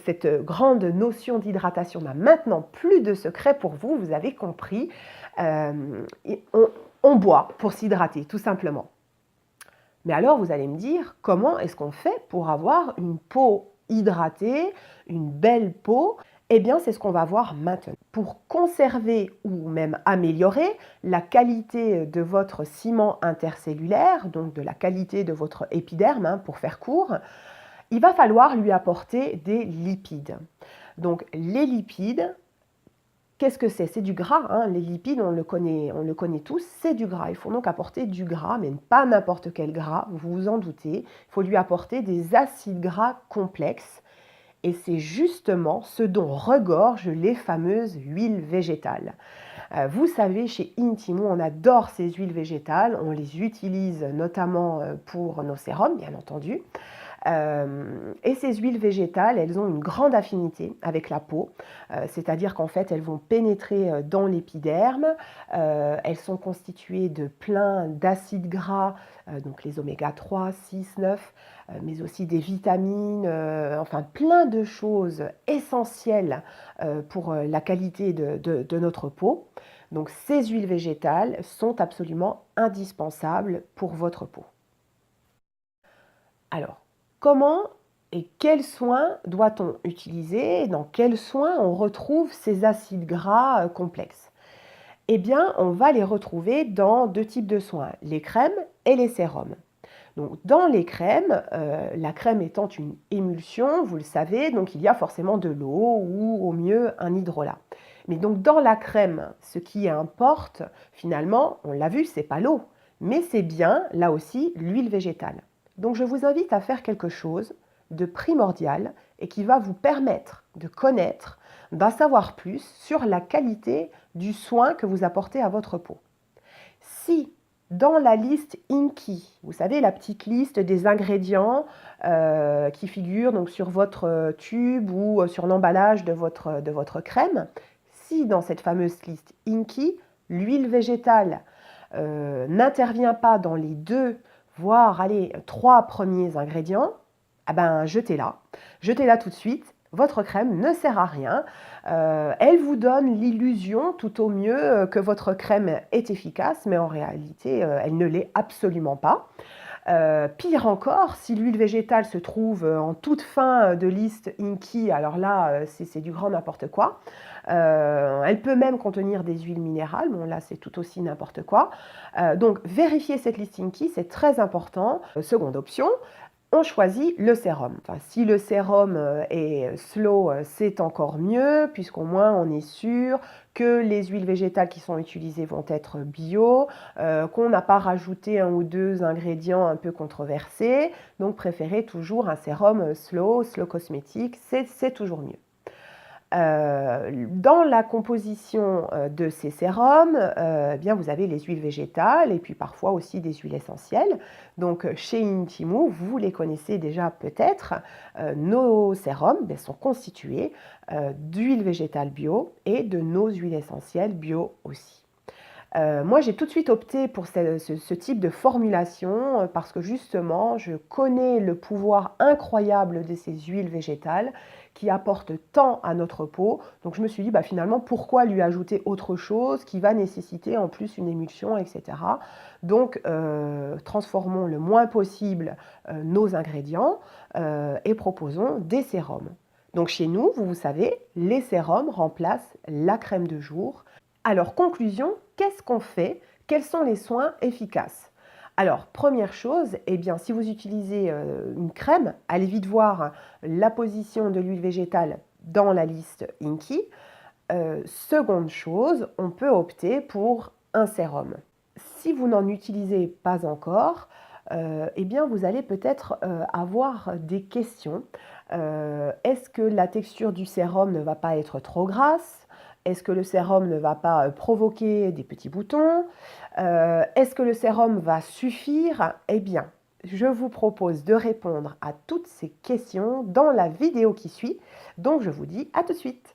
Cette grande notion d'hydratation n'a maintenant plus de secret pour vous, vous avez compris. On boit pour s'hydrater, tout simplement. Mais alors, vous allez me dire, comment est-ce qu'on fait pour avoir une peau hydratée, une belle peau? Eh bien, c'est ce qu'on va voir maintenant. Pour conserver ou même améliorer la qualité de votre ciment intercellulaire, donc de la qualité de votre épiderme, hein, pour faire court, il va falloir lui apporter des lipides. Donc, les lipides, qu'est-ce que c'est? C'est du gras, hein. Les lipides, on le connaît tous, c'est du gras. Il faut donc apporter du gras, mais pas n'importe quel gras, vous vous en doutez. Il faut lui apporter des acides gras complexes. Et c'est justement ce dont regorgent les fameuses huiles végétales. Vous savez, chez Intimo, on adore ces huiles végétales. On les utilise notamment pour nos sérums, bien entendu. Et ces huiles végétales, elles ont une grande affinité avec la peau, c'est-à-dire qu'en fait, elles vont pénétrer dans l'épiderme. Elles sont constituées de plein d'acides gras, donc les oméga 3, 6, 9, mais aussi des vitamines, enfin plein de choses essentielles pour la qualité de notre peau. Donc ces huiles végétales sont absolument indispensables pour votre peau. Alors, comment et quels soins doit-on utiliser? Dans quels soins on retrouve ces acides gras complexes? Eh bien, on va les retrouver dans deux types de soins, les crèmes et les sérums. Donc, dans les crèmes, la crème étant une émulsion, vous le savez, donc il y a forcément de l'eau ou au mieux un hydrolat. Mais donc dans la crème, ce qui importe finalement, on l'a vu, c'est pas l'eau, mais c'est bien là aussi l'huile végétale. Donc je vous invite à faire quelque chose de primordial et qui va vous permettre de connaître, d'en savoir plus sur la qualité du soin que vous apportez à votre peau. Si dans la liste INKI, vous savez, la petite liste des ingrédients qui figurent donc sur votre tube ou sur l'emballage de votre crème, si dans cette fameuse liste INKI, l'huile végétale n'intervient pas dans les 2, voire allez, 3 premiers ingrédients, eh ben, jetez-la. Jetez-la tout de suite. Votre crème ne sert à rien. Elle vous donne l'illusion, tout au mieux, que votre crème est efficace, mais en réalité, elle ne l'est absolument pas. Pire encore, si l'huile végétale se trouve en toute fin de liste INKI, alors là, c'est du grand n'importe quoi. Elle peut même contenir des huiles minérales, bon là c'est tout aussi n'importe quoi. Donc vérifier cette liste INKI, c'est très important. Seconde option, on choisit le sérum. Enfin, si le sérum est slow, c'est encore mieux, puisqu'au moins on est sûr que les huiles végétales qui sont utilisées vont être bio, qu'on n'a pas rajouté 1 ou 2 ingrédients un peu controversés. Donc préférez toujours un sérum slow cosmétique, c'est toujours mieux. Dans la composition de ces sérums, eh bien, vous avez les huiles végétales et puis parfois aussi des huiles essentielles. Donc chez Intimo, vous les connaissez déjà peut-être, nos sérums sont constitués d'huiles végétales bio et de nos huiles essentielles bio aussi. Moi, j'ai tout de suite opté pour ce type de formulation parce que justement, je connais le pouvoir incroyable de ces huiles végétales qui apportent tant à notre peau. Donc je me suis dit, finalement, pourquoi lui ajouter autre chose qui va nécessiter en plus une émulsion, etc. Donc, transformons le moins possible nos ingrédients et proposons des sérums. Donc chez nous, vous savez, les sérums remplacent la crème de jour. Alors, conclusion, qu'est-ce qu'on fait? Quels sont les soins efficaces? Alors, première chose, eh bien, si vous utilisez une crème, allez vite voir la position de l'huile végétale dans la liste INKI. Seconde chose, on peut opter pour un sérum. Si vous n'en utilisez pas encore, eh bien, vous allez peut-être avoir des questions. Est-ce que la texture du sérum ne va pas être trop grasse? Est-ce que le sérum ne va pas provoquer des petits boutons? Est-ce que le sérum va suffire? Eh bien, je vous propose de répondre à toutes ces questions dans la vidéo qui suit. Donc, je vous dis à tout de suite.